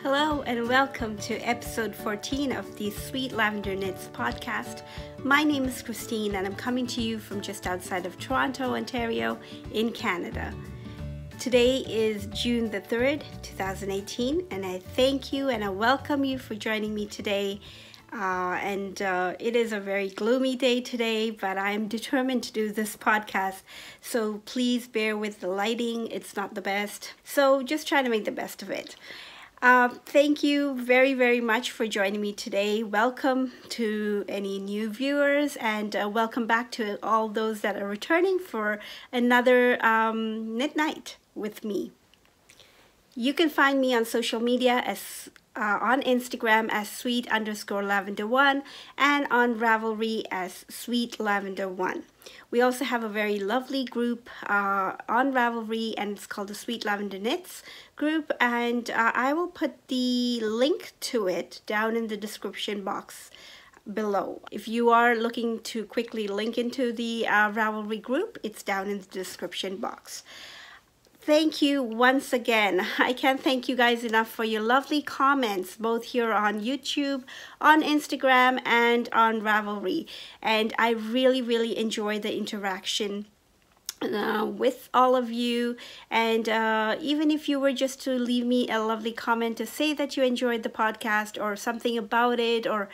Hello and welcome to episode 14 of the Sweet Lavender Knits podcast. My name is Christine and I'm coming to you from just outside of Toronto, Ontario in Canada. Today is June the 3rd, 2018, and I thank you and I welcome you for joining me today. It is a very gloomy day today, but I'm determined to do this podcast. So please bear with the lighting. It's not the best. So just trying to make the best of it. Thank you very, very much for joining me today. Welcome to any new viewers and welcome back to all those that are returning for another knit night with me. You can find me on social media as on Instagram as sweet_lavender1 and on Ravelry as sweetlavender1. We also have a very lovely group on Ravelry and it's called the Sweet Lavender Knits group, and I will put the link to it down in the description box below. If you are looking to quickly link into the Ravelry group, it's down in the description box. Thank you once again. I can't thank you guys enough for your lovely comments, both here on YouTube, on Instagram, and on Ravelry. And I really, really enjoy the interaction with all of you. And even if you were just to leave me a lovely comment to say that you enjoyed the podcast or something about it, or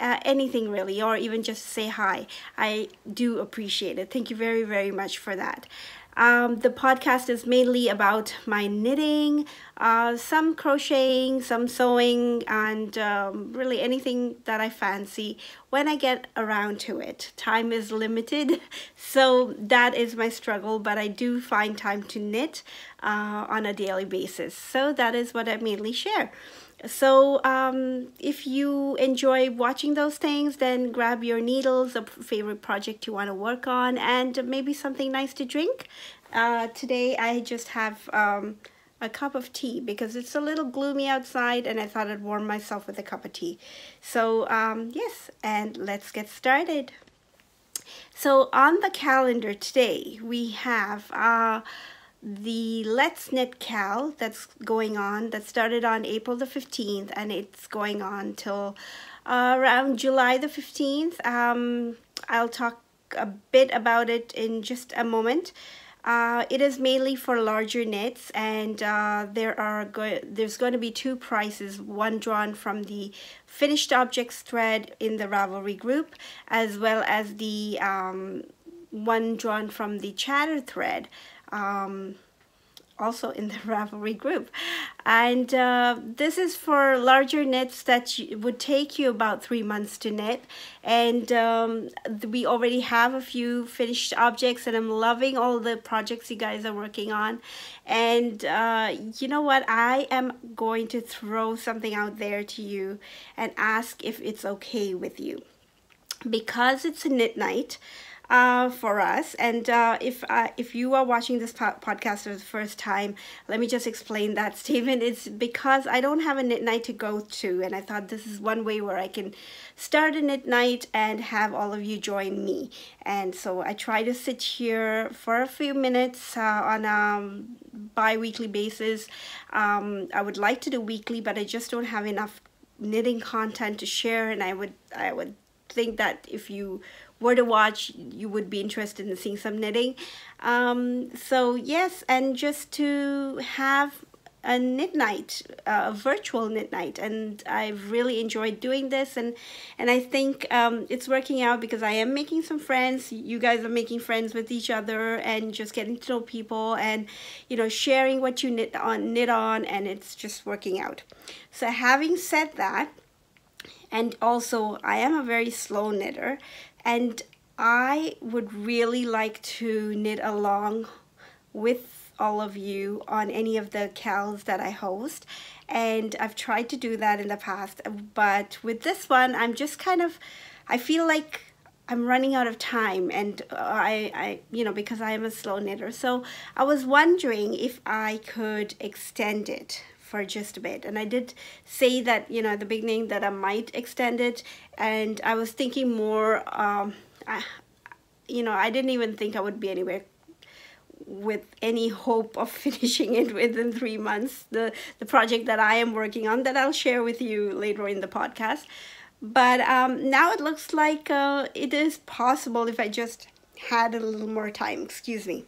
anything really, or even just say hi, I do appreciate it. Thank you very, very much for that. The podcast is mainly about my knitting, some crocheting, some sewing, and really anything that I fancy when I get around to it. Time is limited, so that is my struggle, but I do find time to knit on a daily basis. So that is what I mainly share. So if you enjoy watching those things, then grab your needles, a favorite project you want to work on, and maybe something nice to drink. Today I just have a cup of tea because it's a little gloomy outside and I thought I'd warm myself with a cup of tea. So yes, and let's get started. So on the calendar today we have the Let's Knit KAL that's going on, that started on April the 15th and it's going on till around July the 15th. I'll talk a bit about it in just a moment. It is mainly for larger knits, and there's going to be two prices, one drawn from the finished objects thread in the Ravelry group, as well as the one drawn from the chatter thread, also in the Ravelry group. And this is for larger knits that would take you about 3 months to knit, and we already have a few finished objects and I'm loving all the projects you guys are working on. And you know what, I am going to throw something out there to you and ask if it's okay with you, because it's a knit night for us. And if you are watching this podcast for the first time, let me just explain that statement. It's because I don't have a knit night to go to, and I thought this is one way where I can start a knit night and have all of you join me. And so I try to sit here for a few minutes on a bi-weekly basis. I would like to do weekly, but I just don't have enough knitting content to share, and I would think that if you were to watch, you would be interested in seeing some knitting. So yes, and just to have a knit night, a virtual knit night, and I've really enjoyed doing this, and I think it's working out because I am making some friends. You guys are making friends with each other and just getting to know people, and you know, sharing what you knit on, and it's just working out. So having said that, and also I am a very slow knitter, and I would really like to knit along with all of you on any of the KALs that I host, and I've tried to do that in the past, but with this one I'm just I feel like I'm running out of time, and you know, because I am a slow knitter. So I was wondering if I could extend it for just a bit, and I did say that, you know, at the beginning that I might extend it, and I was thinking more you know, I didn't even think I would be anywhere with any hope of finishing it within 3 months, the project that I am working on, that I'll share with you later in the podcast. But now it looks like it is possible if I just had a little more time. Excuse me.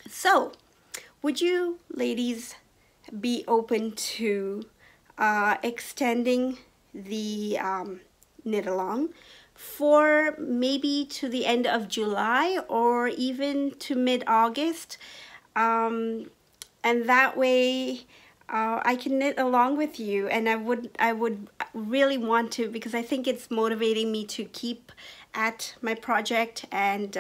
So, would you ladies be open to extending the knit along for maybe to the end of July or even to mid-August? And that way I can knit along with you, and I would really want to, because I think it's motivating me to keep at my project. And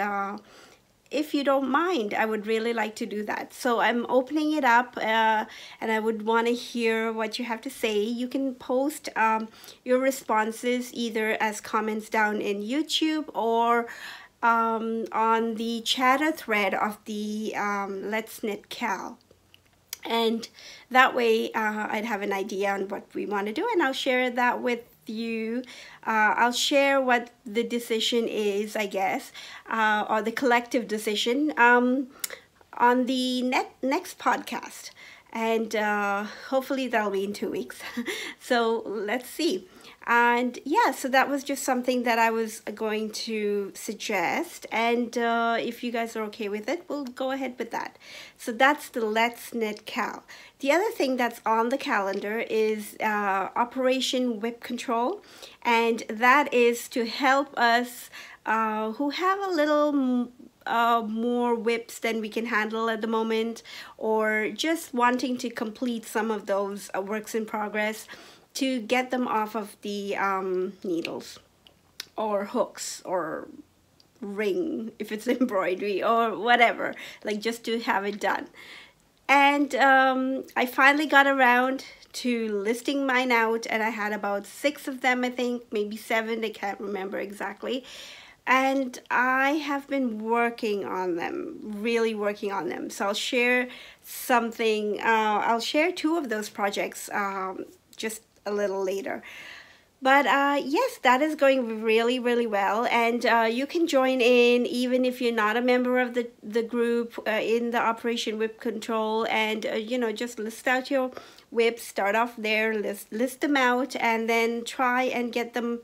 if you don't mind, I would really like to do that. So I'm opening it up, and I would want to hear what you have to say. You can post your responses either as comments down in YouTube or on the chatter thread of the Let's Knit KAL. And that way I'd have an idea on what we want to do, and I'll share that with you. I'll share what the decision is, I guess, or the collective decision on the next podcast. And hopefully that'll be in 2 weeks. So let's see. And yeah, so that was just something that I was going to suggest, and if you guys are okay with it, we'll go ahead with that. So that's the Let's Knit KAL. The other thing that's on the calendar is Operation Whip Control, and that is to help us who have a little more whips than we can handle at the moment, or just wanting to complete some of those works in progress, to get them off of the needles or hooks or ring if it's embroidery or whatever, like just to have it done. And I finally got around to listing mine out, and I had about 6 of them, I think, maybe 7, I can't remember exactly. And I have been working on them, really working on them. So I'll share something, I'll share 2 of those projects just a little later. But yes, that is going really, really well, and you can join in even if you're not a member of the group in the Operation Whip Control, and you know, just list out your whips, start off there, list them out, and then try and get them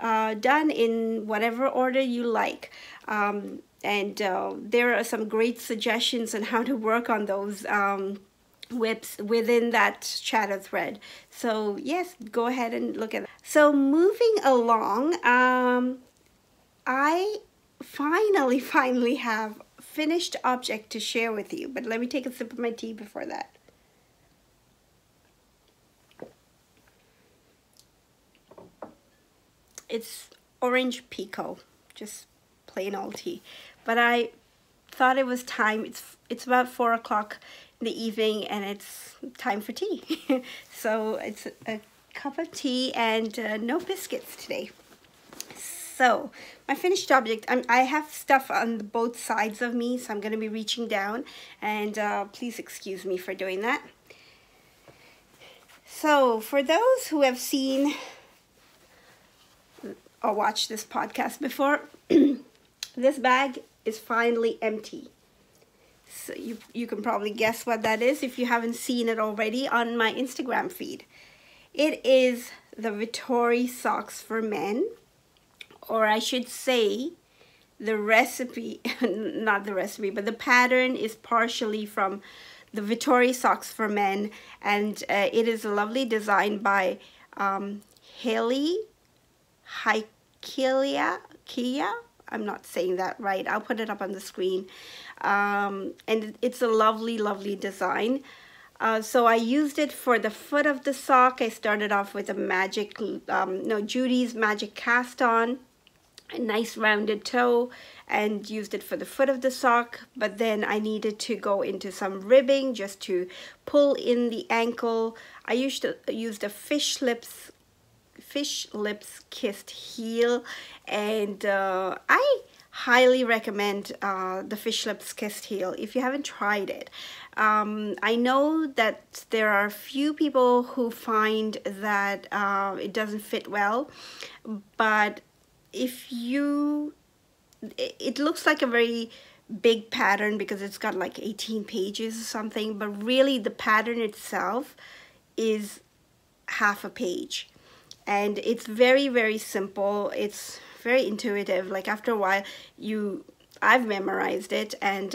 done in whatever order you like. And there are some great suggestions on how to work on those whips within that chatter thread. So yes, go ahead and look at that. So moving along, I finally have finished object to share with you, but let me take a sip of my tea before that. It's orange pekoe, just plain old tea, but I thought it was time. It's about 4 o'clock in the evening, and it's time for tea. So it's a cup of tea and no biscuits today. So my finished object, I have stuff on both sides of me, so I'm going to be reaching down, and please excuse me for doing that. So for those who have seen or watched this podcast before, this bag is finally empty. So you can probably guess what that is if you haven't seen it already on my Instagram feed. It is the Vittori socks for men, or I should say the recipe, not the recipe, but the pattern is partially from the Vittori socks for men, and it is a lovely design by Haley Kia. I'm not saying that right. I'll put it up on the screen. And it's a lovely design. So I used it for the foot of the sock. I started off with a Judy's Magic Cast On, a nice rounded toe, and used it for the foot of the sock. But then I needed to go into some ribbing just to pull in the ankle. I used a fish lips kissed heel, and I highly recommend the fish lips kissed heel if you haven't tried it. I know that there are a few people who find that it doesn't fit well, but if you it looks like a very big pattern because it's got like 18 pages or something, but really the pattern itself is half a page. And it's very, very simple. It's very intuitive. Like after a while, I've memorized it, and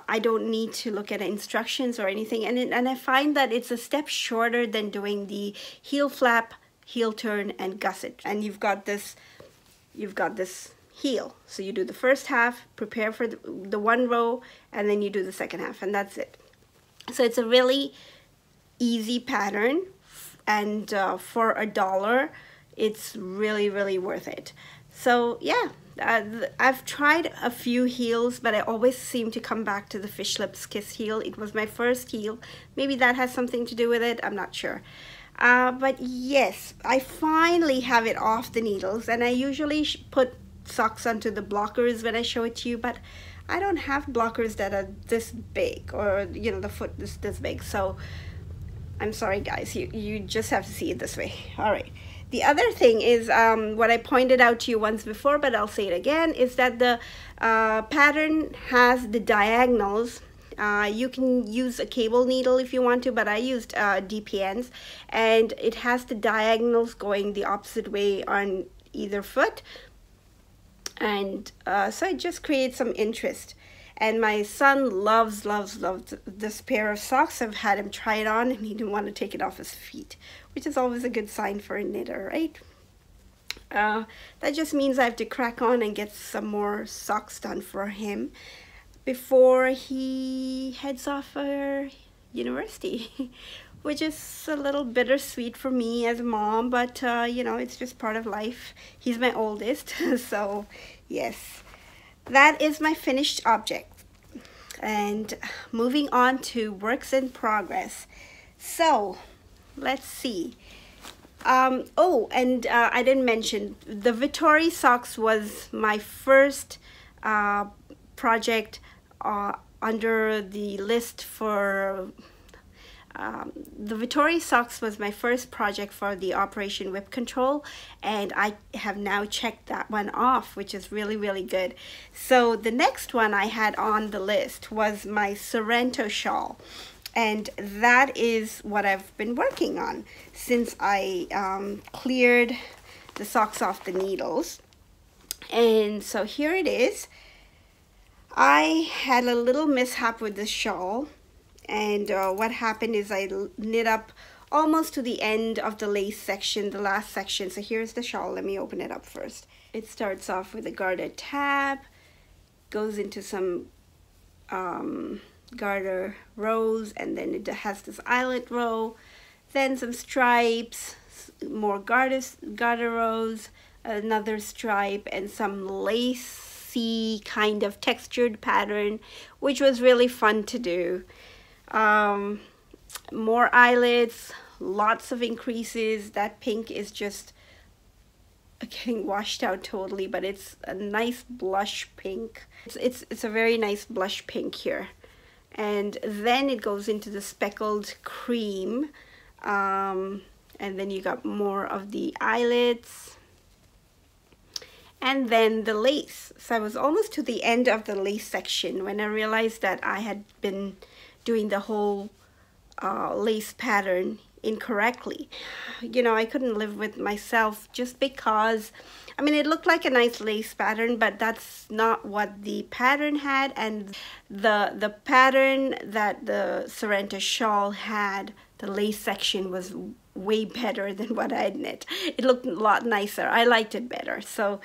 I don't need to look at instructions or anything. And I find that it's a step shorter than doing the heel flap, heel turn, and gusset. And you've got this heel. So you do the first half, prepare for the one row, and then you do the second half, and that's it. So it's a really easy pattern, and for $1, it's really, really worth it. So yeah, I've tried a few heels, but I always seem to come back to the Fish Lips Kiss heel. It was my first heel. Maybe that has something to do with it. I'm not sure. But yes, I finally have it off the needles, and I usually put socks onto the blockers when I show it to you, but I don't have blockers that are this big, or you know, the foot is this big. So I'm sorry guys, you just have to see it this way. All right. The other thing is what I pointed out to you once before, but I'll say it again, is that the pattern has the diagonals. You can use a cable needle if you want to, but I used DPNs, and it has the diagonals going the opposite way on either foot, and so it just creates some interest. And my son loves this pair of socks. I've had him try it on, and he didn't want to take it off his feet, which is always a good sign for a knitter, right? That just means I have to crack on and get some more socks done for him before he heads off for university, which is a little bittersweet for me as a mom, but you know, it's just part of life. He's my oldest, so yes. That is my finished object. And moving on to works in progress. So let's see. Oh, and I didn't mention, the Vittori socks was my first project under the list for the Vittori socks was my first project for the Operation Whip Control, and I have now checked that one off, which is really, really good. So the next one I had on the list was my Sorrento shawl, and that is what I've been working on since I cleared the socks off the needles. And so here it is. I had a little mishap with the shawl. And what happened is I knit up almost to the end of the lace section, the last section. So here's the shawl. Let me open it up first. It starts off with a garter tab, goes into some garter rows, and then it has this eyelet row, then some stripes, more garter rows, another stripe, and some lacy kind of textured pattern, which was really fun to do. More eyelets, lots of increases. That pink is just getting washed out totally, but it's a nice blush pink. It's a very nice blush pink here. And then it goes into the speckled cream, and then you got more of the eyelets, and then the lace. So I was almost to the end of the lace section when I realized that I had been doing the whole lace pattern incorrectly. You know, I couldn't live with myself just because, I mean, it looked like a nice lace pattern, but that's not what the pattern had. And the pattern that the Sorrento shawl had, the lace section was way better than what I knit. It looked a lot nicer. I liked it better. So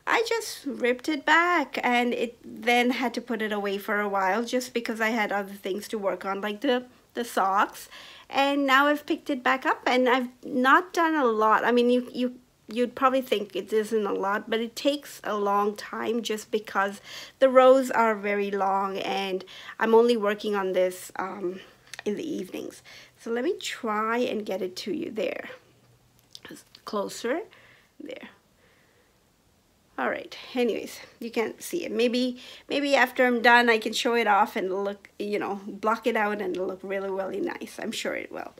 I just ripped it back, and it then had to put it away for a while just because I had other things to work on, like the socks. And now I've picked it back up, and I've not done a lot. I mean, you'd probably think it isn't a lot, but it takes a long time just because the rows are very long, and I'm only working on this in the evenings. So let me try and get it to you there. Closer. There. All right, anyways, you can't see it. Maybe after I'm done, I can show it off and look, you know, block it out, and it'll look really, really nice. I'm sure it will.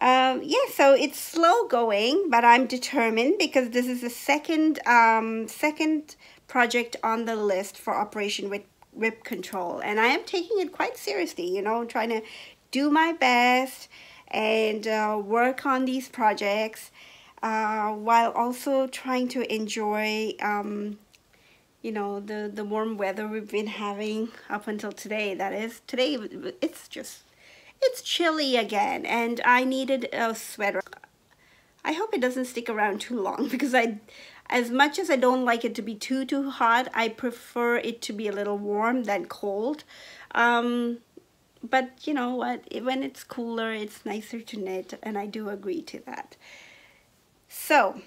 Yeah, so it's slow going, but I'm determined because this is the second project on the list for Operation Whip Control, and I am taking it quite seriously, you know, trying to do my best and work on these projects while also trying to enjoy you know, the warm weather we've been having up until today. That is, today it's chilly again, and I needed a sweater. I hope it doesn't stick around too long, because as much as I don't like it to be too hot, I prefer it to be a little warm than cold. But you know what, when it's cooler, it's nicer to knit, and I do agree to that. So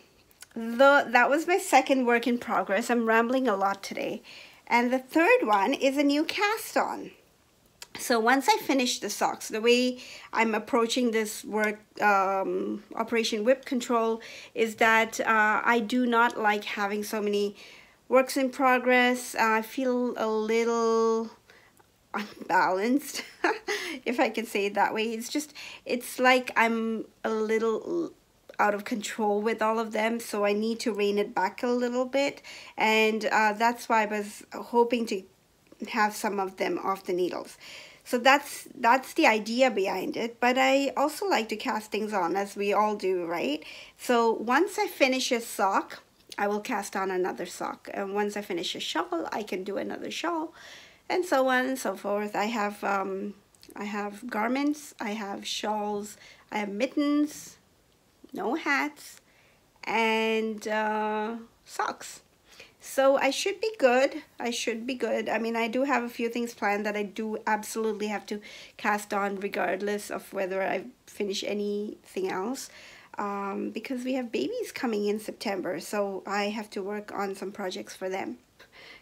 that was my second work in progress. I'm rambling a lot today. And the third one is a new cast on. So once I finish the socks, the way I'm approaching this work, Operation Whip Control, is that I do not like having so many works in progress. I feel a little unbalanced, if I can say it that way. It's like I'm a little out of control with all of them, so I need to rein it back a little bit, and that's why I was hoping to have some of them off the needles. So that's the idea behind it. But I also like to cast things on, as we all do, right? So once I finish a sock, I will cast on another sock, and once I finish a shawl, I can do another shawl, and so on and so forth. I have garments, I have shawls, I have mittens, no hats, and socks. So I should be good. I should be good. I mean, I do have a few things planned that I do absolutely have to cast on, regardless of whether I finish anything else, because we have babies coming in September, so I have to work on some projects for them.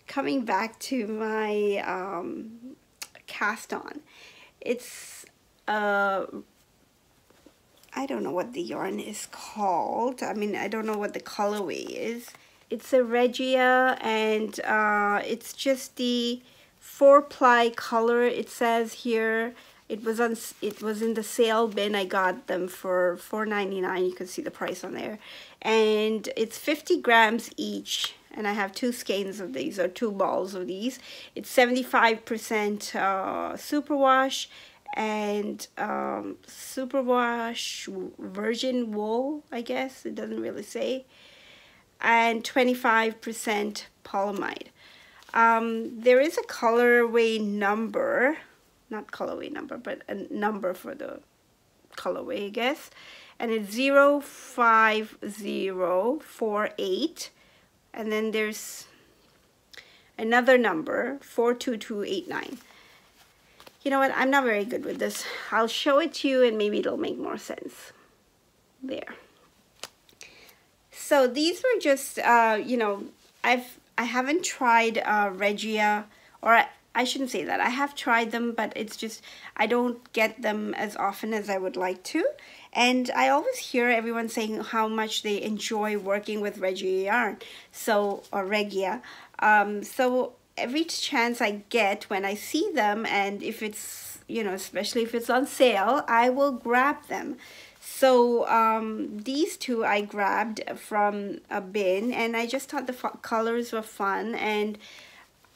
Coming back to my cast on, it's I don't know what the yarn is called. I mean, I don't know what the colorway is. It's a Regia, and it's just the 4-ply color. It says here it was in the sale bin. I got them for $4.99. You can see the price on there, and it's 50 grams each. And I have 2 skeins of these, or 2 balls of these. It's 75% superwash and superwash virgin wool, I guess. It doesn't really say. And 25% polyamide. There is a colorway number, not colorway number, but a number for the colorway, I guess. And it's 05048. And then there's another number, 42289. You know what? I'm not very good with this. I'll show it to you, and maybe it'll make more sense. There. So these were just, you know, I haven't tried Regia, or I shouldn't say that. I have tried them, but it's just, I don't get them as often as I would like to. And I always hear everyone saying how much they enjoy working with Regia yarn, or Regia. So every chance I get, when I see them, and if it's, you know, especially if it's on sale, I will grab them. So these two I grabbed from a bin, and I just thought the colors were fun, and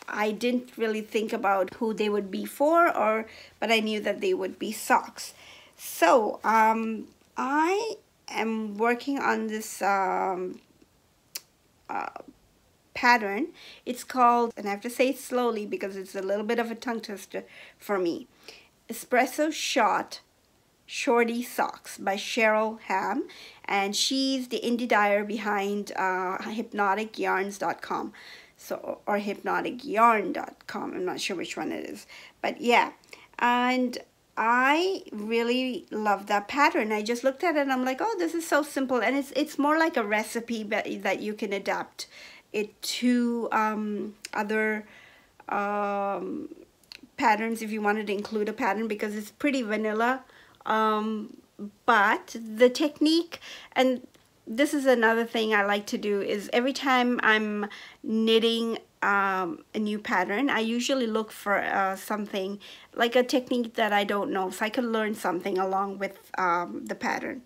I didn't really think about who they would be for, but I knew that they would be socks. So I am working on this pattern. It's called, and I have to say it slowly because it's a little bit of a tongue twister for me, Espresso Shot Shorty Socks by Cheryl Ham, and she's the indie dyer behind hypnoticyarns.com, or hypnoticyarn.com. I'm not sure which one it is, but yeah. And I really love that pattern. I just looked at it and I'm like, oh, this is so simple, and it's more like a recipe that you can adapt it to other patterns if you wanted to include a pattern, because it's pretty vanilla. But the technique, and this is another thing I like to do, is every time I'm knitting a new pattern, I usually look for something like a technique that I don't know, so I can learn something along with the pattern.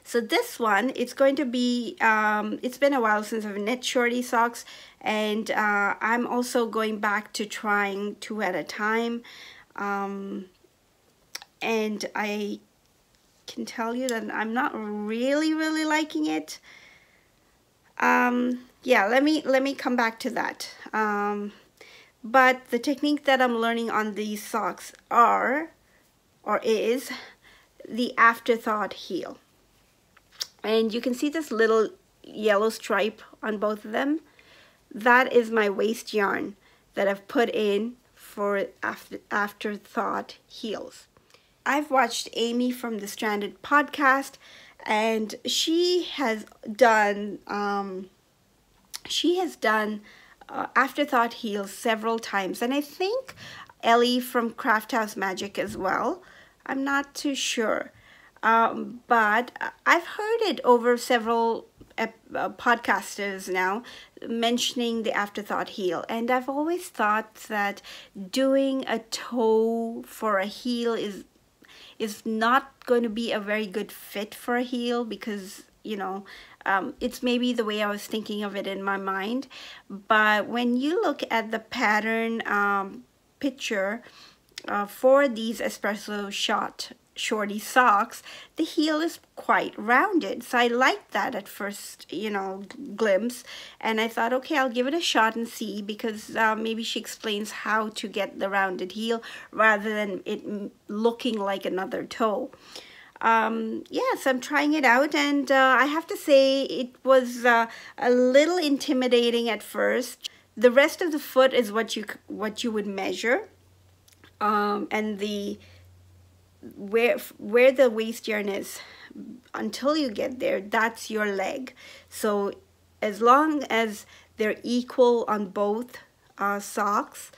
So this one, it's going to be, it's been a while since I've knit shorty socks, and I'm also going back to trying 2 at a time. And I can tell you that I'm not really liking it. Yeah, let me come back to that. But the technique that I'm learning on these socks is the afterthought heel. And you can see this little yellow stripe on both of them. That is my waste yarn that I've put in for afterthought heels. I've watched Amy from the Stranded podcast, and she has done afterthought heels several times, and I think Ellie from Craft House Magic as well. I'm not too sure, but I've heard it over several podcasters now mentioning the afterthought heel, and I've always thought that doing a toe for a heel is not going to be a very good fit for a heel, because you know, it's maybe the way I was thinking of it in my mind. But when you look at the pattern picture for these espresso shot shorty socks, the heel is quite rounded. So I liked that at first, you know, glimpse, and I thought, okay, I'll give it a shot and see, because maybe she explains how to get the rounded heel rather than it looking like another toe. Yes, I'm trying it out, and I have to say it was a little intimidating at first. The rest of the foot is what you would measure, and where the waist yarn is until you get there, that's your leg. So as long as they're equal on both socks,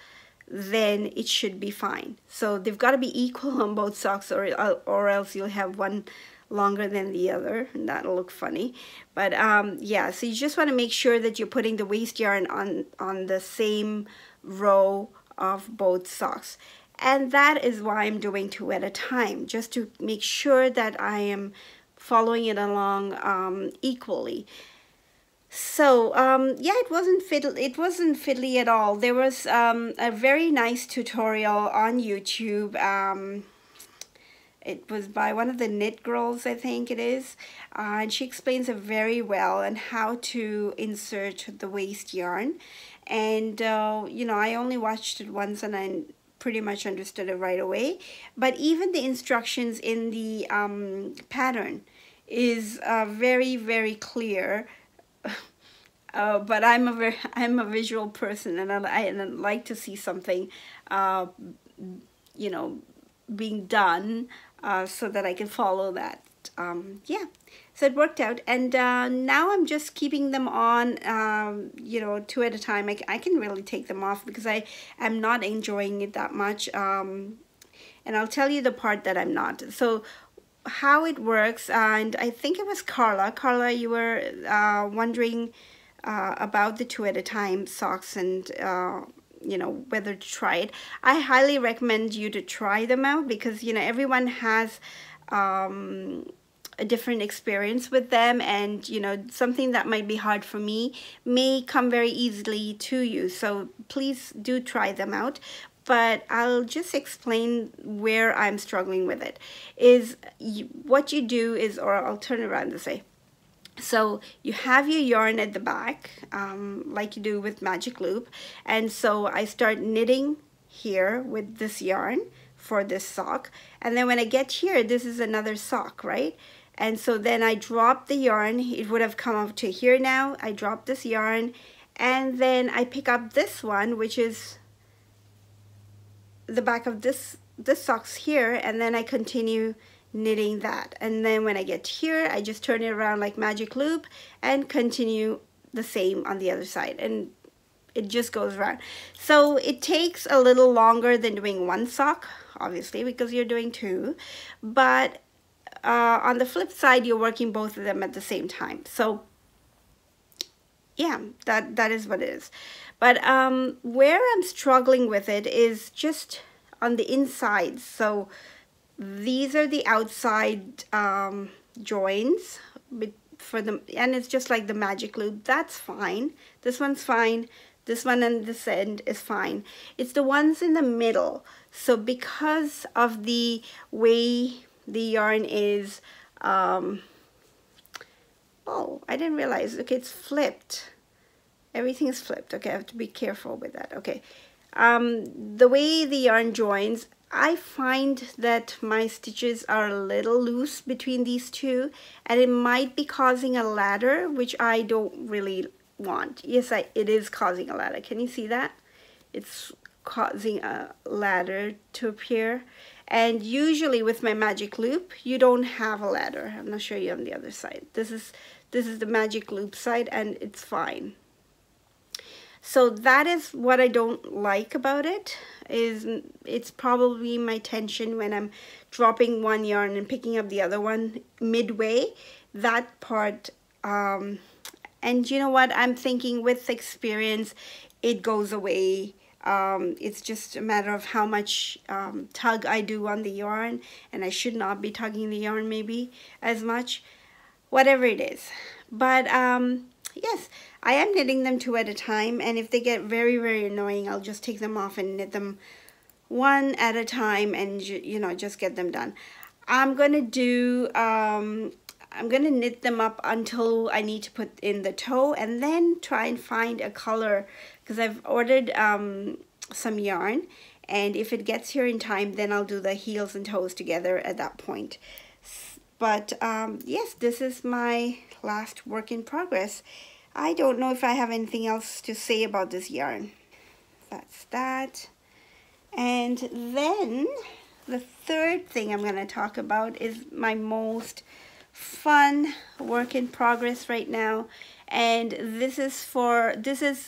then it should be fine. So they've got to be equal on both socks, or else you'll have one longer than the other, and that'll look funny. But yeah, so you just want to make sure that you're putting the waist yarn on the same row of both socks. And that is why I'm doing 2 at a time, just to make sure that I am following it along equally. So yeah, it wasn't fiddly at all. There was a very nice tutorial on YouTube. It was by one of the knit girls, I think it is, and she explains it very well on how to insert the waist yarn. And you know, I only watched it once, and I pretty much understood it right away. But even the instructions in the pattern is very clear. But I'm a visual person, and I like to see something you know, being done, so that I can follow that. Yeah, so it worked out, and now I'm just keeping them on, you know, 2 at a time. I can really take them off because I am not enjoying it that much, and I'll tell you the part that I'm not. So how it works, and I think it was Carla, you were wondering about the 2 at a time socks, and you know, whether to try it. I highly recommend you to try them out, because you know, everyone has a different experience with them, and you know, something that might be hard for me may come very easily to you. So please do try them out. But I'll just explain where I'm struggling with it. What you do is, or I'll turn it around this way. So you have your yarn at the back, like you do with Magic Loop, and so I start knitting here with this yarn for this sock, and then when I get here, this is another sock, right? And so then I drop the yarn. It would have come up to here now. I drop this yarn, and then I pick up this one, which is the back of this socks here, and then I continue knitting that. And then when I get here, I just turn it around like Magic Loop and continue the same on the other side, and it just goes around. So it takes a little longer than doing one sock, obviously, because you're doing 2, but on the flip side, you're working both of them at the same time. So yeah, that is what it is. But where I'm struggling with it is just on the inside. So these are the outside joins for them, and it's just like the magic loop. That's fine. This one's fine. This one and this end is fine. It's the ones in the middle. So because of the way the yarn is, oh, I didn't realize. Okay, it's flipped. Everything is flipped. Okay, I have to be careful with that. Okay, the way the yarn joins, I find that my stitches are a little loose between these two, and it might be causing a ladder, which I don't really want. Yes, it is causing a ladder. Can you see that? It's causing a ladder to appear. And usually with my magic loop, you don't have a ladder. I'm going to show you on the other side. This is the magic loop side, and it's fine. So that is what I don't like about it, is it's probably my tension when I'm dropping one yarn and picking up the other one midway. That part, and you know what, I'm thinking with experience it goes away. It's just a matter of how much tug I do on the yarn, and I should not be tugging the yarn maybe as much, whatever it is. But yes, I am knitting them 2 at a time, and if they get very, very annoying, I'll just take them off and knit them 1 at a time, and you know, just get them done. I'm gonna do I'm gonna knit them up until I need to put in the toe, and then try and find a color, because I've ordered some yarn, and if it gets here in time, then I'll do the heels and toes together at that point. But yes, this is my last work in progress. I don't know if I have anything else to say about this yarn. That's that. And then the third thing I'm going to talk about is my most fun work in progress right now. And this is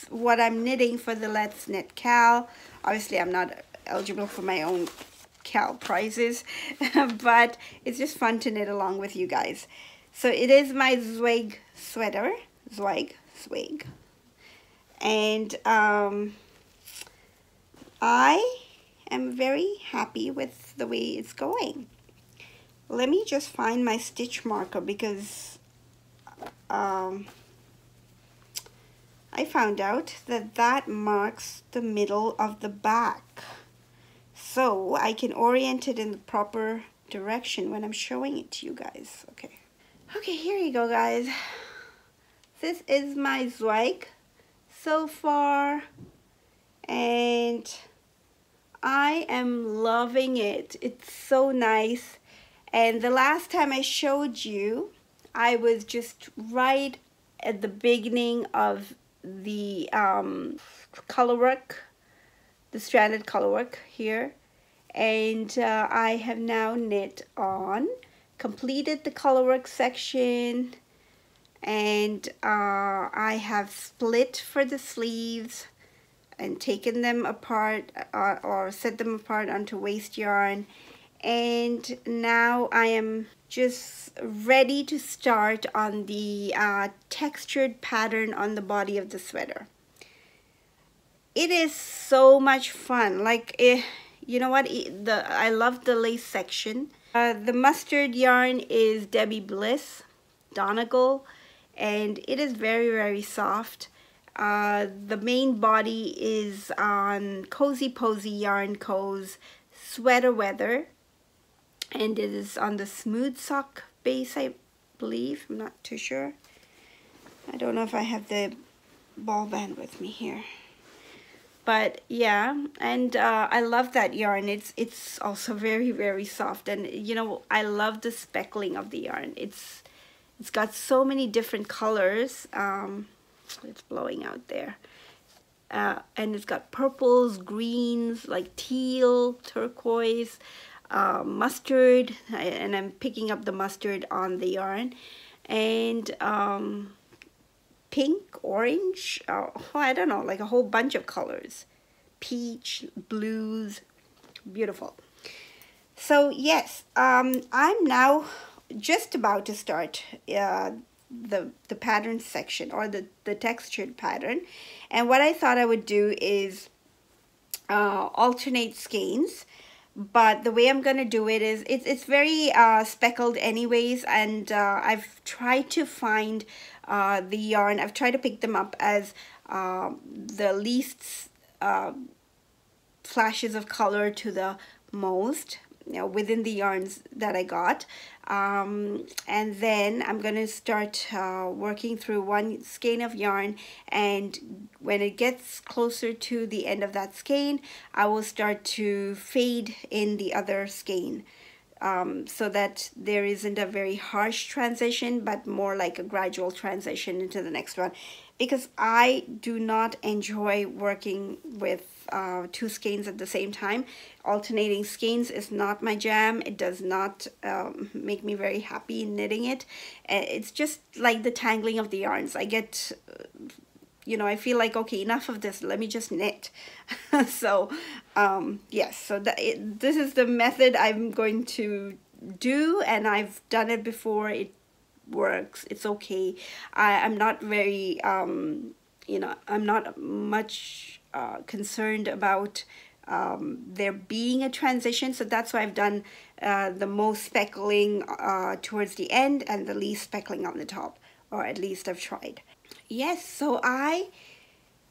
what I'm knitting for the Let's Knit KAL. Obviously, I'm not eligible for my own KAL prizes, but it's just fun to knit along with you guys. So it is my Zweig sweater, Zweig, and I am very happy with the way it's going. Let me just find my stitch marker, because I found out that that marks the middle of the back, so I can orient it in the proper direction when I'm showing it to you guys. Okay, here you go, guys. This is my Zweig so far, and I am loving it. It's so nice. And the last time I showed you, I was just right at the beginning of the colorwork, the stranded colorwork here, and I have now knit on, completed the colorwork section, and I have split for the sleeves and taken them apart or set them apart onto waste yarn, and now I am just ready to start on the textured pattern on the body of the sweater. It is so much fun. Like, you know what, I love the lace section. The mustard yarn is Debbie Bliss Donegal, and it is very, very soft. The main body is on Cozy Posy Yarn Co's Sweater Weather, and it is on the smooth sock base, I believe. I'm not too sure. I don't know if I have the ball band with me here. But yeah, and I love that yarn. It's also very, very soft, and you know, I love the speckling of the yarn. It's got so many different colors. It's blowing out there. And it's got purples, greens, like teal, turquoise, mustard, and I'm picking up the mustard on the yarn, and pink, orange, I don't know, like a whole bunch of colors, peach, blues, beautiful. So yes, I'm now just about to start the pattern section, or the textured pattern, and what I thought I would do is alternate skeins, but the way I'm gonna do it is it's very speckled anyways, and I've tried to find the yarn. I've tried to pick them up as the least flashes of color to the most, within the yarns that I got. And then I'm gonna start working through one skein of yarn, and when it gets closer to the end of that skein, I will start to fade in the other skein, so that there isn't a very harsh transition, but more like a gradual transition into the next one, because I do not enjoy working with two skeins at the same time. Alternating skeins is not my jam. It does not make me very happy in knitting it. It's just like the tangling of the yarns. I get, I feel like, okay, enough of this, let me just knit. So yes, so this is the method I'm going to do, and I've done it before. It works. It's okay. I'm not very I'm not much concerned about there being a transition, so that's why I've done the most speckling towards the end and the least speckling on the top, or at least I've tried. Yes, so I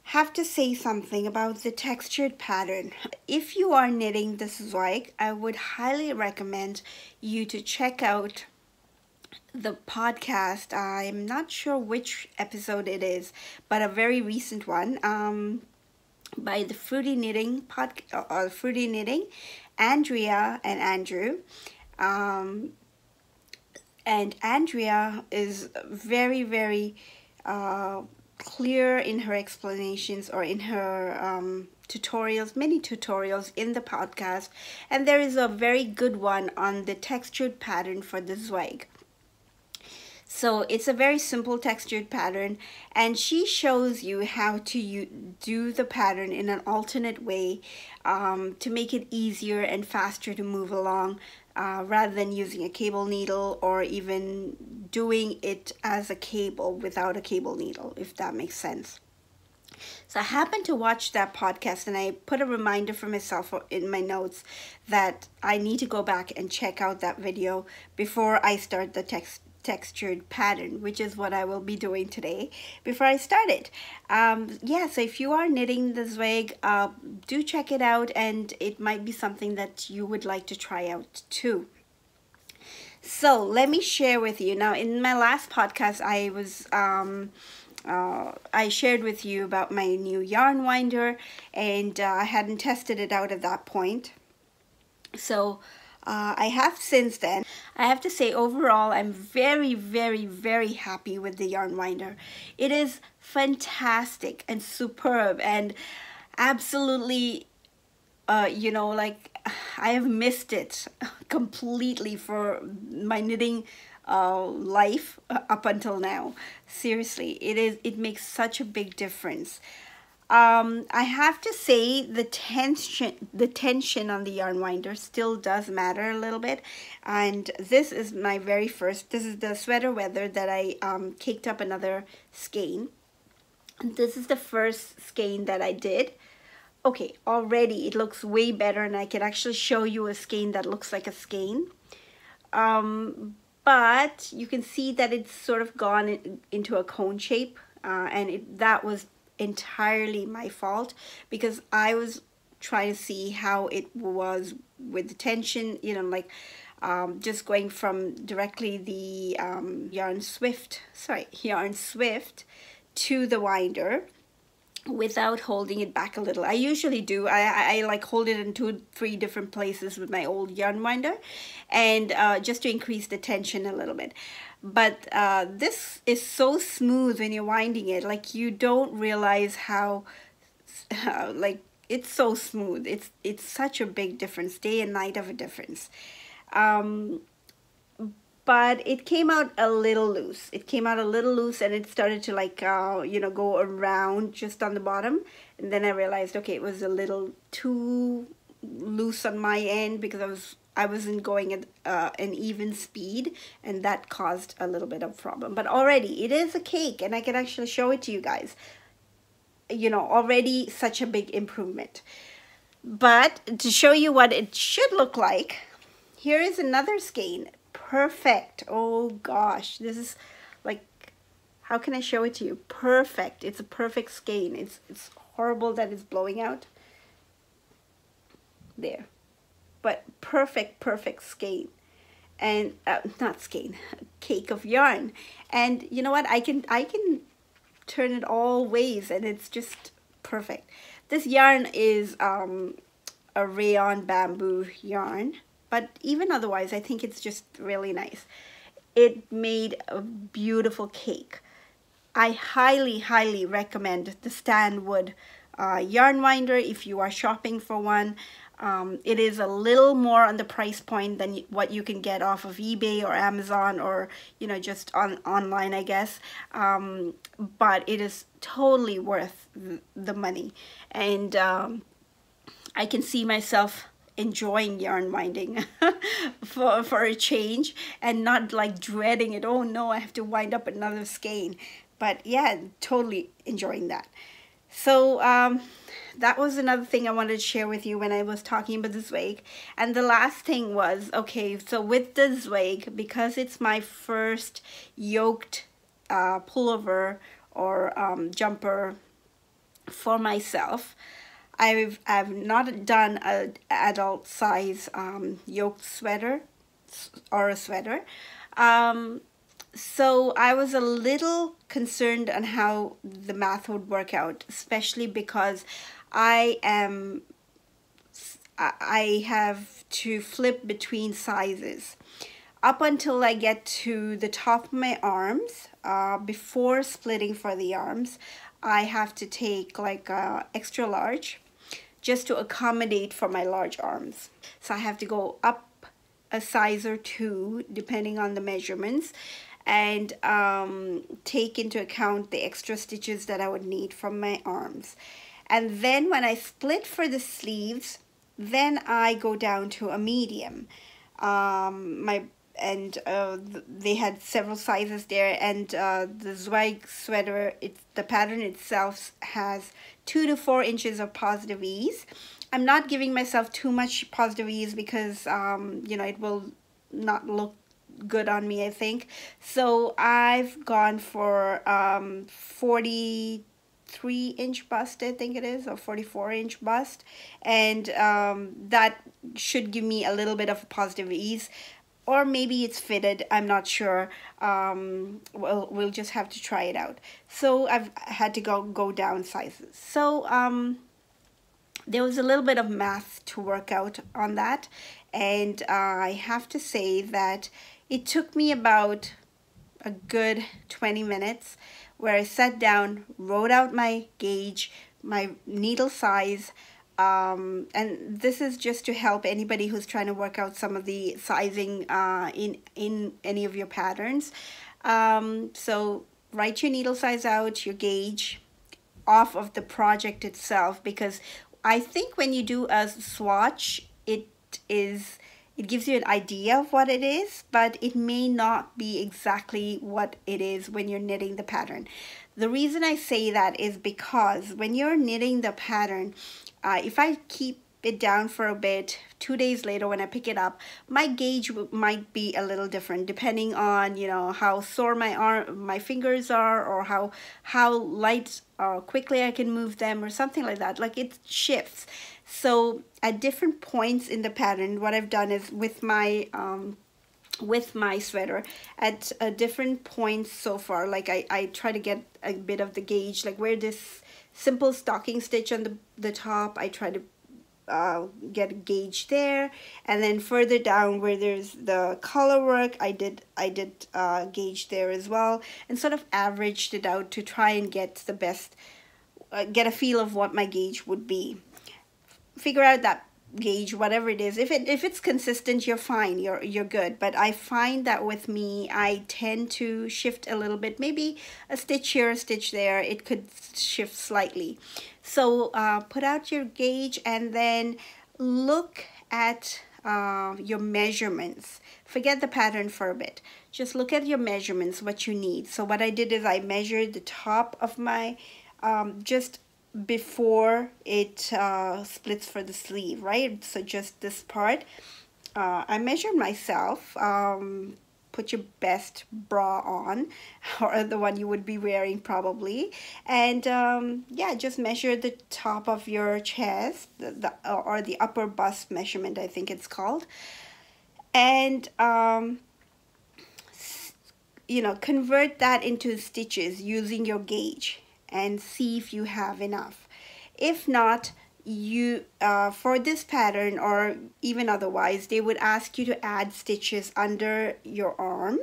have to say something about the textured pattern. If you are knitting this Zweig, I would highly recommend you to check out the podcast. I'm not sure which episode it is, but a very recent one, by the Fruity Knitting Fruity Knitting, Andrea and Andrew. And Andrea is very, very clear in her explanations, or in her tutorials, many tutorials in the podcast, and there is a very good one on the textured pattern for the Zweig. So it's a very simple textured pattern, and she shows you how to do the pattern in an alternate way, to make it easier and faster to move along, rather than using a cable needle, or even doing it as a cable without a cable needle, if that makes sense. So I happened to watch that podcast, and I put a reminder for myself in my notes that I need to go back and check out that video before I start the textured pattern, which is what I will be doing today before I start it. Yeah, so if you are knitting the Zweig, do check it out, and it might be something that you would like to try out too. So let me share with you now. In my last podcast, I shared with you about my new yarn winder, and I hadn't tested it out at that point. So I have since then. I have to say, overall, I'm very, very, very happy with the yarn winder. It is fantastic and superb, and absolutely, like, I have missed it completely for my knitting life up until now. Seriously, it makes such a big difference. I have to say the tension on the yarn winder still does matter a little bit, and this is this is the sweater weather that I caked up another skein. This is the first skein that I did. Okay, already it looks way better, and I can actually show you a skein that looks like a skein. But you can see that it's sort of gone into a cone shape, and that was entirely my fault, because I was trying to see how it was with the tension, just going from directly the yarn swift to the winder without holding it back a little. I usually do. I like hold it in 2-3 different places with my old yarn winder, and just to increase the tension a little bit. But this is so smooth when you're winding it, like you don't realize how like it's so smooth. It's such a big difference, day and night of a difference. But it came out a little loose. And it started to go around just on the bottom. And then I realized, okay, it was a little too loose on my end, because I wasn't going at an even speed, and that caused a little bit of problem. But already it is a cake, and I can actually show it to you guys. Already such a big improvement. But to show you what it should look like, here is another skein. Perfect. Oh gosh, this is like, how can I show it to you? Perfect. It's a perfect skein. It's horrible that it's blowing out. There. But perfect skein. And not skein, cake of yarn. And you know what? I can turn it all ways and it's just perfect. This yarn is a rayon bamboo yarn, but even otherwise I think it's just really nice. It made a beautiful cake. I highly recommend the Stanwood yarn winder if you are shopping for one. It is a little more on the price point than what you can get off of eBay or Amazon, or just online, I guess. But it is totally worth the money, and I can see myself enjoying yarn winding for a change, and not like dreading it. Oh no, I have to wind up another skein. But yeah, totally enjoying that. So that was another thing I wanted to share with you when I was talking about the Zweig. And the last thing was, okay, so with the Zweig, because it's my first yoked pullover or jumper for myself, I've not done an adult size yoked sweater or a sweater. So I was a little concerned on how the math would work out, especially because I have to flip between sizes. Up until I get to the top of my arms, before splitting for the arms, I have to take like extra large just to accommodate for my large arms. So I have to go up a size or two depending on the measurements, and take into account the extra stitches that I would need from my arms. And then when I split for the sleeves, then I go down to a medium. They had several sizes there, and the Zweig sweater, the pattern itself has 2 to 4 inches of positive ease. I'm not giving myself too much positive ease because it will not look good on me, I think. So I've gone for 43-inch bust, I think it is, or 44-inch bust, and that should give me a little bit of a positive ease. Or maybe it's fitted, I'm not sure. We'll just have to try it out. So I've had to go down sizes. So there was a little bit of math to work out on that, and I have to say that it took me about a good 20 minutes where I sat down, wrote out my gauge, my needle size, and this is just to help anybody who's trying to work out some of the sizing in any of your patterns. So write your needle size out, your gauge, off of the project itself, because I think when you do a swatch, it gives you an idea of what it is, but it may not be exactly what it is when you're knitting the pattern. The reason I say that is because when you're knitting the pattern, if I keep it down for a bit, 2 days later when I pick it up, my gauge might be a little different depending on how sore my fingers are, or how light or quickly I can move them, or something like that. Like, it shifts. So at different points in the pattern, what I've done is with my sweater, at different points so far, like I try to get a bit of the gauge, like where this simple stocking stitch on the top, I try to get a gauge there, and then further down where there's the color work, I did gauge there as well, and sort of averaged it out to try and get the best, get a feel of what my gauge would be. Figure out that gauge, whatever it is. If it's consistent, you're fine, you're good. But I find that with me, I tend to shift a little bit, maybe a stitch here, a stitch there. It could shift slightly. So put out your gauge and then look at your measurements. Forget the pattern for a bit. Just look at your measurements, what you need. So what I did is I measured the top of my just before it splits for the sleeve, right? So just this part. I measured myself. Put your best bra on, or the one you would be wearing probably, and yeah, just measure the top of your chest, or the upper bust measurement, I think it's called, and you know, convert that into stitches using your gauge and see if you have enough. If not, you for this pattern or even otherwise, they would ask you to add stitches under your arm,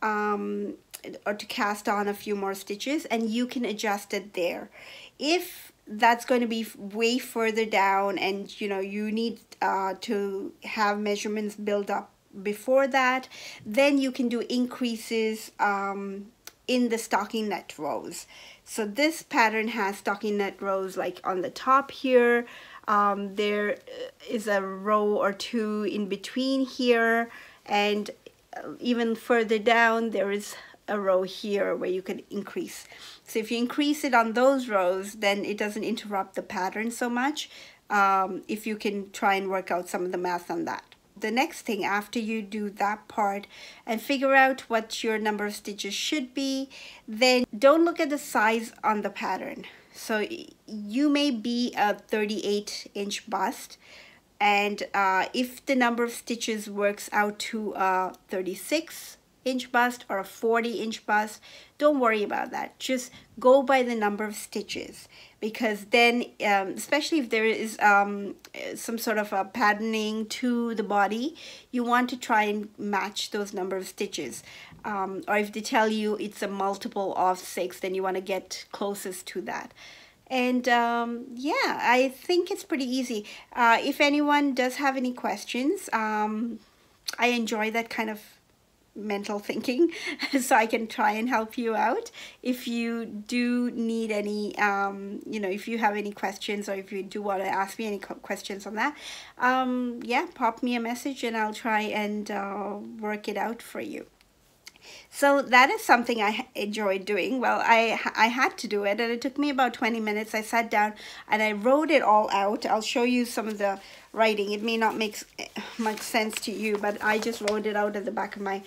or to cast on a few more stitches, and you can adjust it there. If that's going to be way further down and you know you need to have measurements build up before that, then you can do increases in the stockinette rows. So this pattern has stockinette rows like on the top here. There is a row or two in between here, and even further down there is a row here where you can increase. So if you increase it on those rows, then it doesn't interrupt the pattern so much, if you can try and work out some of the math on that. The next thing after you do that part and figure out what your number of stitches should be, then don't look at the size on the pattern. So you may be a 38-inch bust, and if the number of stitches works out to a 36-inch bust or a 40-inch bust, don't worry about that. Just go by the number of stitches, because then especially if there is some sort of a patterning to the body, you want to try and match those number of stitches, or if they tell you it's a multiple of 6, then you want to get closest to that. And yeah, I think it's pretty easy. If anyone does have any questions, I enjoy that kind of mental thinking, so I can try and help you out. If you do need any, you know, if you have any questions, or if you do want to ask me any questions on that, yeah, pop me a message and I'll try and work it out for you. So that is something I enjoyed doing. Well, I had to do it, and it took me about 20 minutes. I sat down and I wrote it all out. I'll show you some of the writing. It may not make much sense to you, but I just wrote it out at the back of my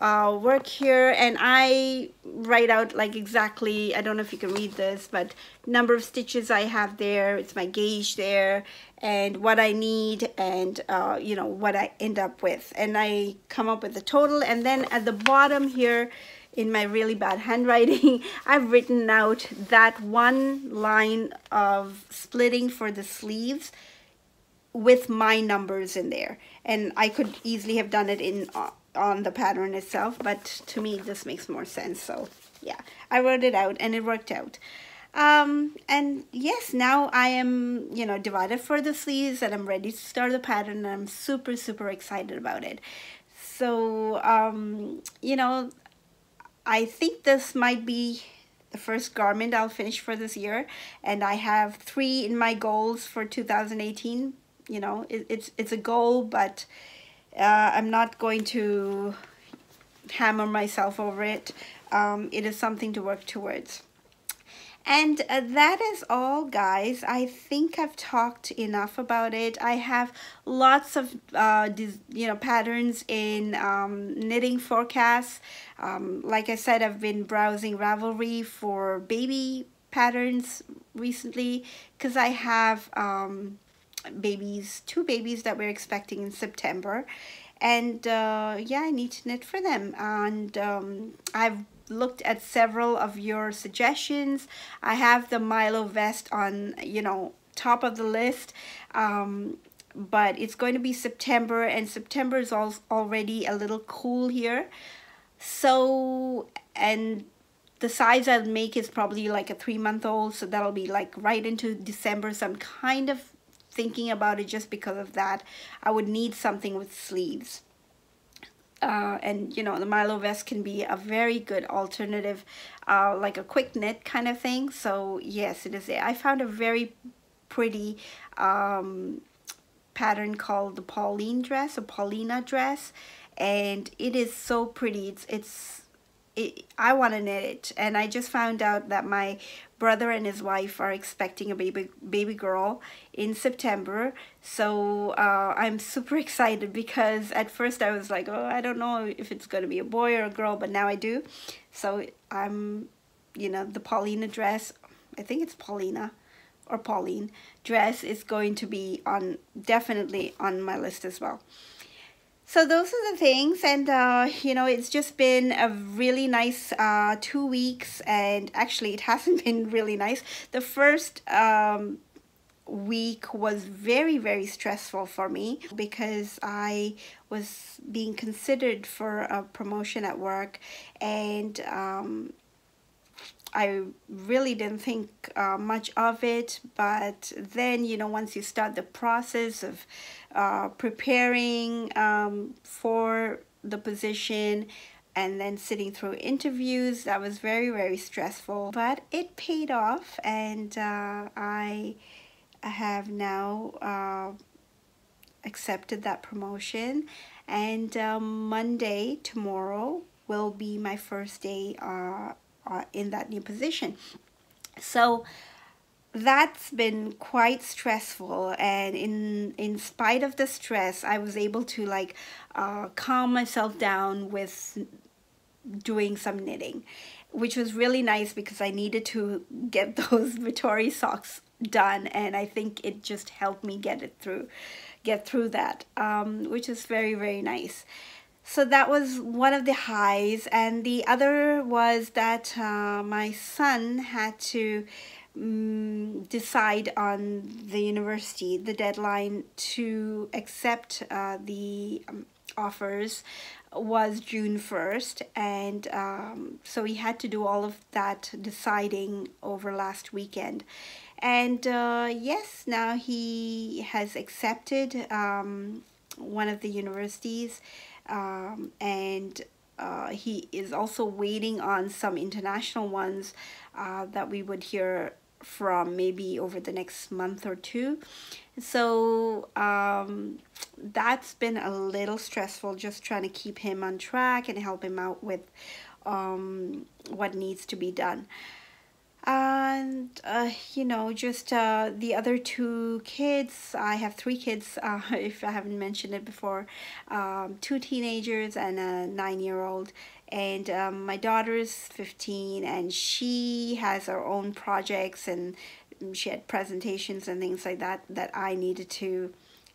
work here, and I write out like exactly, I don't know if you can read this, but number of stitches I have there, it's my gauge there, and what I need, and you know, what I end up with, and I come up with a total. And then at the bottom here, in my really bad handwriting, I've written out that one line of splitting for the sleeves with my numbers in there, and I could easily have done it in on the pattern itself, but to me this makes more sense. So yeah, I wrote it out and it worked out. And yes, now I am, you know, divided for the sleeves, and I'm ready to start the pattern, and I'm super excited about it. So you know, I think this might be the first garment I'll finish for this year, and I have 3 in my goals for 2018. You know, it's a goal, but I'm not going to hammer myself over it. It is something to work towards. And that is all, guys. I think I've talked enough about it. I have lots of you know, patterns in knitting forecasts. Like I said, I've been browsing Ravelry for baby patterns recently, because I have babies, 2 babies that we're expecting in September, and yeah, I need to knit for them. And I've looked at several of your suggestions. I have the Milo vest on, you know, top of the list, but it's going to be September, and September is already a little cool here. So, and the size I'll make is probably like a 3-month-old, so that'll be like right into December. So I'm kind of thinking about it just because of that. I would need something with sleeves. And you know, the Milo vest can be a very good alternative, like a quick knit kind of thing. So yes, it is. I found a very pretty pattern called the Paulina dress, and it is so pretty. It's I want to knit it. And I just found out that my brother and his wife are expecting a baby girl in September. So I'm super excited, because at first I was like, oh, I don't know if it's going to be a boy or a girl, but now I do. So I'm, you know, the Paulina dress, I think it's Paulina or Pauline dress, is going to be on, definitely on my list as well. So those are the things, and you know, it's just been a really nice 2 weeks, and actually it hasn't been really nice. The first week was very stressful for me, because I was being considered for a promotion at work, and I really didn't think much of it. But then, you know, once you start the process of preparing for the position, and then sitting through interviews, that was very stressful. But it paid off, and I have now accepted that promotion. And Monday, tomorrow, will be my first day in that new position. So that's been quite stressful, and in spite of the stress, I was able to like calm myself down with doing some knitting, which was really nice, because I needed to get those Vittori socks done, and I think it just helped me get through that, which is very nice. So that was one of the highs, and the other was that my son had to decide on the university. The deadline to accept the offers was June 1st, and so he had to do all of that deciding over last weekend. And yes, now he has accepted one of the universities, and he is also waiting on some international ones that we would hear from maybe over the next month or two. So that's been a little stressful, just trying to keep him on track and help him out with what needs to be done. And you know, just the other two kids, I have three kids, if I haven't mentioned it before, two teenagers and a 9-year-old. And my daughter is 15, and she has her own projects, and she had presentations and things like that that I needed to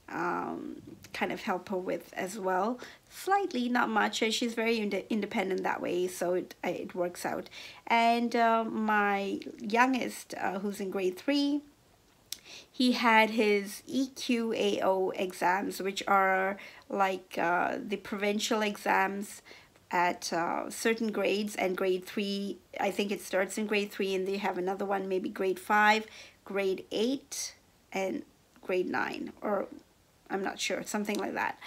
kind of help her with as well, slightly, not much. She's very independent that way, so it works out. And my youngest, who's in grade 3, he had his EQAO exams, which are like the provincial exams at certain grades, and grade 3, I think it starts in grade 3, and they have another one, maybe grade 5, grade 8, and grade 9, or I'm not sure, something like that.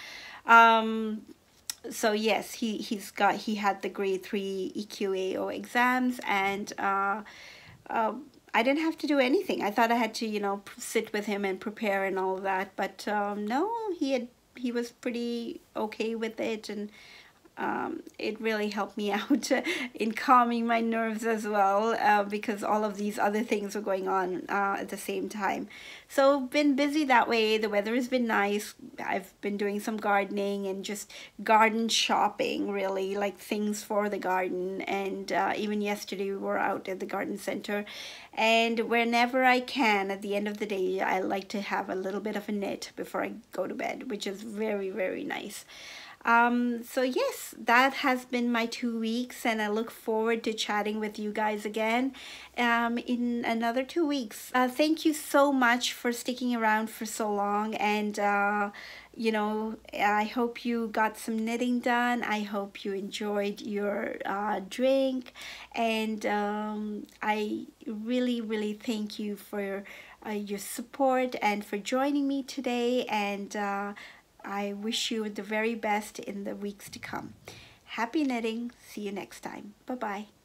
So yes, he had the grade 3 EQAO exams, and I didn't have to do anything. I thought I had to, you know, sit with him and prepare and all of that, but no, he was pretty okay with it, and it really helped me out in calming my nerves as well, because all of these other things were going on at the same time. So been busy that way. The weather has been nice. I've been doing some gardening and just garden shopping, really, like things for the garden. And even yesterday we were out at the garden center, and whenever I can at the end of the day, I like to have a little bit of a knit before I go to bed, which is very nice. So yes, that has been my 2 weeks, and I look forward to chatting with you guys again in another 2 weeks. Thank you so much for sticking around for so long, and you know, I hope you got some knitting done. I hope you enjoyed your drink, and I really thank you for your support and for joining me today, and I wish you the very best in the weeks to come. Happy knitting. See you next time. Bye-bye.